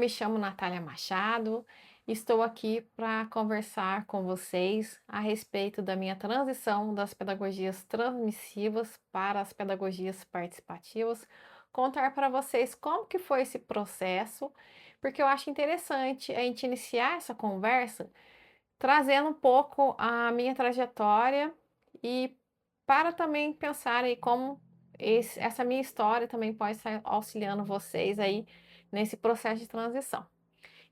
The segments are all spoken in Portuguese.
me chamo Natália Machado, estou aqui para conversar com vocês a respeito da minha transição das pedagogias transmissivas para as pedagogias participativas, contar para vocês como que foi esse processo, porque eu acho interessante a gente iniciar essa conversa trazendo um pouco a minha trajetória e para também pensar aí como essa minha história também pode estar auxiliando vocês aí nesse processo de transição.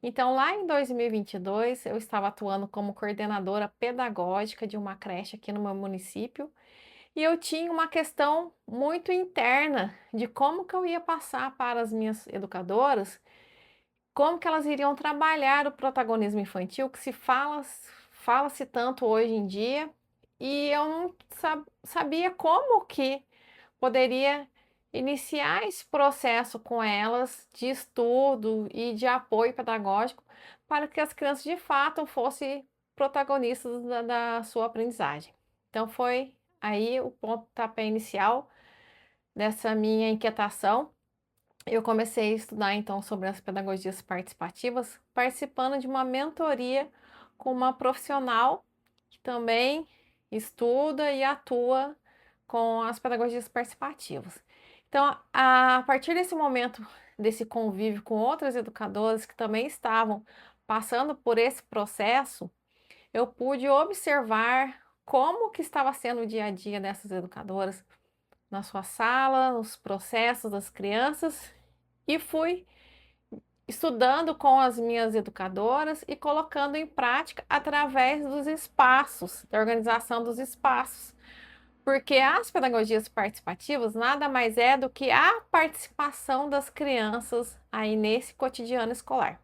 Então, lá em 2022, eu estava atuando como coordenadora pedagógica de uma creche aqui no meu município e eu tinha uma questão muito interna de como que eu ia passar para as minhas educadoras, como que elas iriam trabalhar o protagonismo infantil que fala-se tanto hoje em dia, e eu não sabia como que poderia iniciar esse processo com elas de estudo e de apoio pedagógico para que as crianças de fato fossem protagonistas da sua aprendizagem. Então foi aí o pontapé inicial dessa minha inquietação. Eu comecei a estudar então sobre as pedagogias participativas, participando de uma mentoria com uma profissional que também estuda e atua com as pedagogias participativas. Então, a partir desse momento, desse convívio com outras educadoras que também estavam passando por esse processo, eu pude observar como que estava sendo o dia a dia dessas educadoras na sua sala, nos processos das crianças, e fui estudando com as minhas educadoras e colocando em prática através dos espaços, da organização dos espaços. Porque as pedagogias participativas nada mais é do que a participação das crianças aí nesse cotidiano escolar.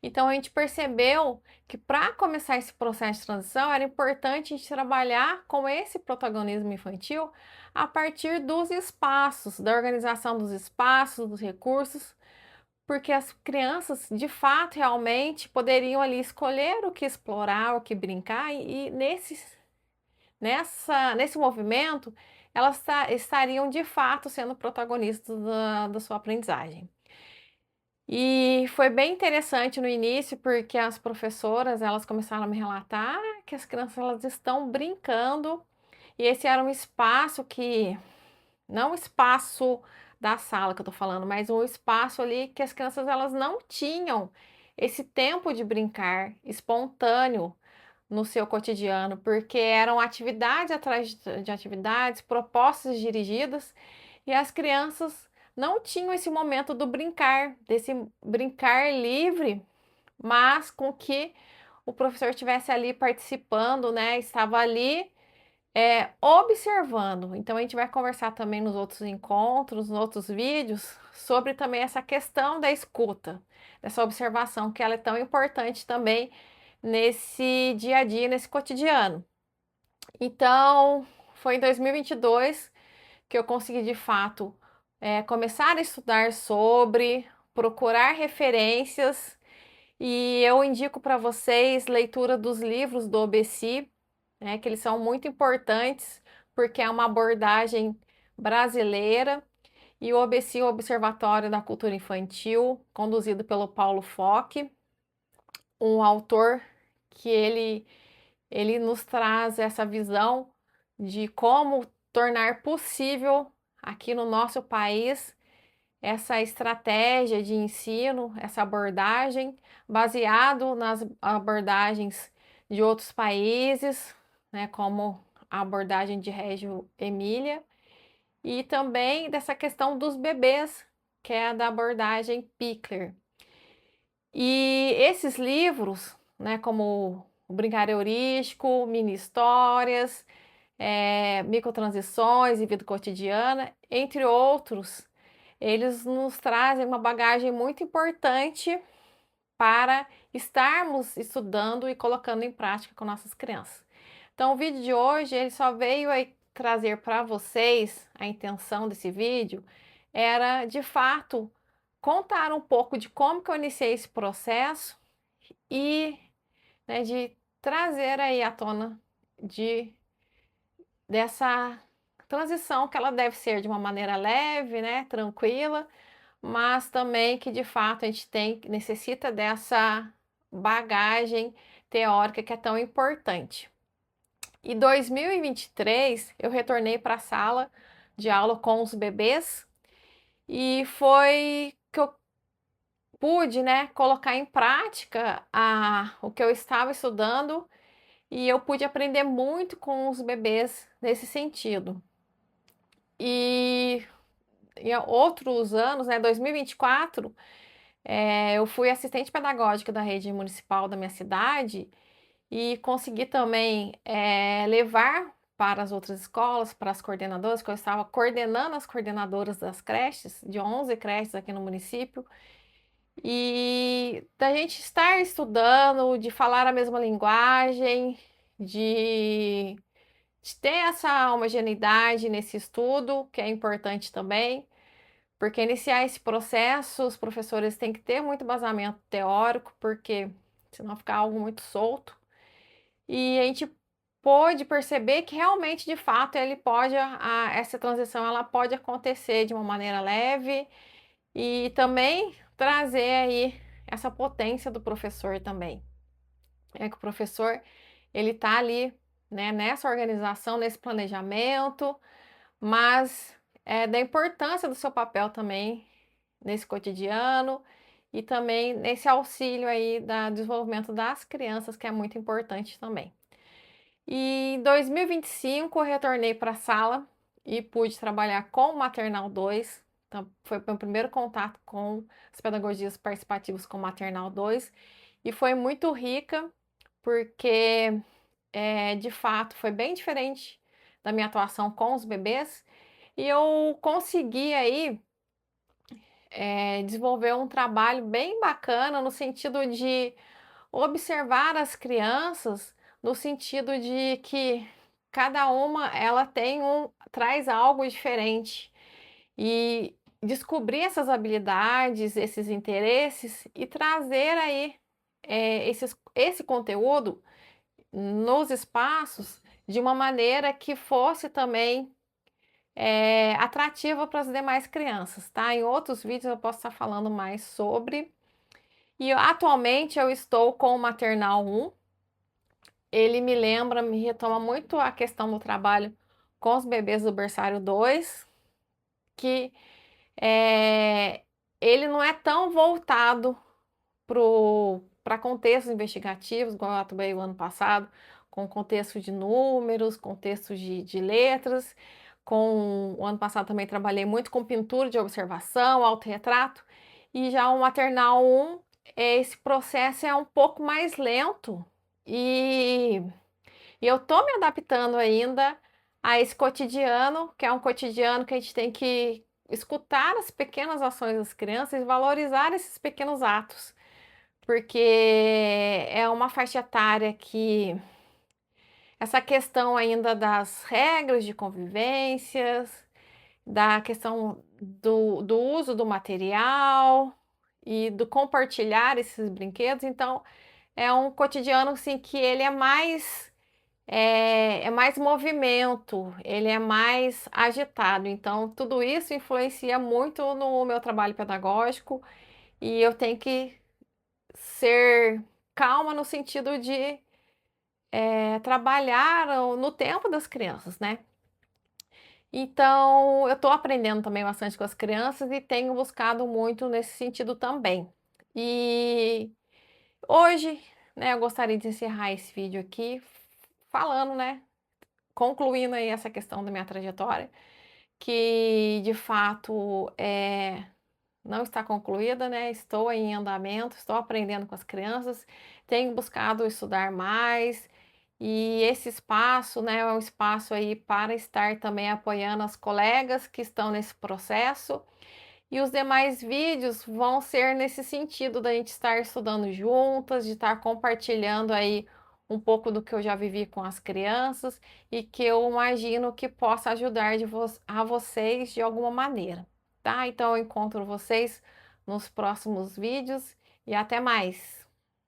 Então a gente percebeu que para começar esse processo de transição era importante a gente trabalhar com esse protagonismo infantil a partir dos espaços, da organização dos espaços, dos recursos, porque as crianças, de fato, realmente poderiam ali escolher o que explorar, o que brincar, e nesse movimento elas estariam de fato sendo protagonistas da sua aprendizagem. E foi bem interessante no início, porque as professoras elas começaram a me relatar que as crianças elas estão brincando, e esse era um espaço que não o espaço da sala que eu tô falando, mas um espaço ali que as crianças elas não tinham esse tempo de brincar espontâneo no seu cotidiano, porque eram atividades atrás de atividades, propostas dirigidas, e as crianças não tinham esse momento do brincar, desse brincar livre, mas com que o professor estivesse ali participando, né? Estava ali observando. Então a gente vai conversar também nos outros encontros, nos outros vídeos, sobre também essa questão da escuta, dessa observação, que ela é tão importante também nesse dia a dia, nesse cotidiano. Então, foi em 2022 que eu consegui de fato começar a estudar sobre, procurar referências, e eu indico para vocês leitura dos livros do OBC, né, que eles são muito importantes, porque é uma abordagem brasileira, e o OBC, o Observatório da Cultura Infantil, conduzido pelo Paulo Fock, um autor que ele nos traz essa visão de como tornar possível aqui no nosso país essa estratégia de ensino, essa abordagem, baseado nas abordagens de outros países, né, como a abordagem de Reggio Emília, e também dessa questão dos bebês, que é a da abordagem Pickler. E esses livros, né, como o Brincar Heurístico, Mini Histórias, Microtransições e Vida Cotidiana, entre outros, eles nos trazem uma bagagem muito importante para estarmos estudando e colocando em prática com nossas crianças. Então, o vídeo de hoje ele só veio aí trazer para vocês, a intenção desse vídeo era de fato contar um pouco de como que eu iniciei esse processo e, né, de trazer aí à tona de dessa transição, que ela deve ser de uma maneira leve, né, tranquila, mas também que de fato a gente necessita dessa bagagem teórica que é tão importante. Em 2023, eu retornei para a sala de aula com os bebês e foi que eu pude, né, colocar em prática o que eu estava estudando e eu pude aprender muito com os bebês nesse sentido. E em outros anos, né, 2024, eu fui assistente pedagógica da rede municipal da minha cidade e consegui também levar para as outras escolas, para as coordenadoras, que eu estava coordenando as coordenadoras das creches, de 11 creches aqui no município, e da gente estar estudando, de falar a mesma linguagem, de, de ter essa homogeneidade nesse estudo, que é importante também, porque iniciar esse processo, os professores têm que ter muito embasamento teórico, porque senão fica algo muito solto. E a gente pôde perceber que realmente, de fato, essa transição ela pode acontecer de uma maneira leve e também trazer aí essa potência do professor também. É que o professor ele tá ali, né, nessa organização, nesse planejamento, mas é da importância do seu papel também nesse cotidiano e também nesse auxílio aí do desenvolvimento das crianças, que é muito importante também. E em 2025 eu retornei para a sala e pude trabalhar com o Maternal 2. Então, foi o meu primeiro contato com as pedagogias participativas com o Maternal 2 e foi muito rica porque, de fato, foi bem diferente da minha atuação com os bebês e eu consegui aí desenvolver um trabalho bem bacana no sentido de observar as crianças no sentido de que cada uma ela traz algo diferente e descobrir essas habilidades, esses interesses e trazer aí esse conteúdo nos espaços de uma maneira que fosse também atrativa para as demais crianças, tá? Em outros vídeos eu posso estar falando mais sobre. E atualmente eu estou com o Maternal 1. Ele me retoma muito a questão do trabalho com os bebês do berçário 2, que é, ele não é tão voltado para contextos investigativos, igual eu atuei o ano passado, com contexto de números, contexto de letras. O ano passado também trabalhei muito com pintura de observação, autorretrato, e já o Maternal 1, esse processo é um pouco mais lento e eu tô me adaptando ainda a esse cotidiano, que é um cotidiano que a gente tem que escutar as pequenas ações das crianças e valorizar esses pequenos atos, porque é uma faixa etária que essa questão ainda das regras de convivências, da questão do uso do material e do compartilhar esses brinquedos, então é um cotidiano assim que ele é mais movimento, ele é mais agitado. Então, tudo isso influencia muito no meu trabalho pedagógico e eu tenho que ser calma no sentido de trabalhar no tempo das crianças, né? Então, eu estou aprendendo também bastante com as crianças e tenho buscado muito nesse sentido também. E hoje, né, eu gostaria de encerrar esse vídeo aqui falando, né, concluindo aí essa questão da minha trajetória, que de fato não está concluída, né? Estou em andamento, estou aprendendo com as crianças, tenho buscado estudar mais e esse espaço, né, é um espaço aí para estar também apoiando as colegas que estão nesse processo. E os demais vídeos vão ser nesse sentido da gente estar estudando juntas, de estar compartilhando aí um pouco do que eu já vivi com as crianças e que eu imagino que possa ajudar a vocês de alguma maneira, tá? Então eu encontro vocês nos próximos vídeos e até mais!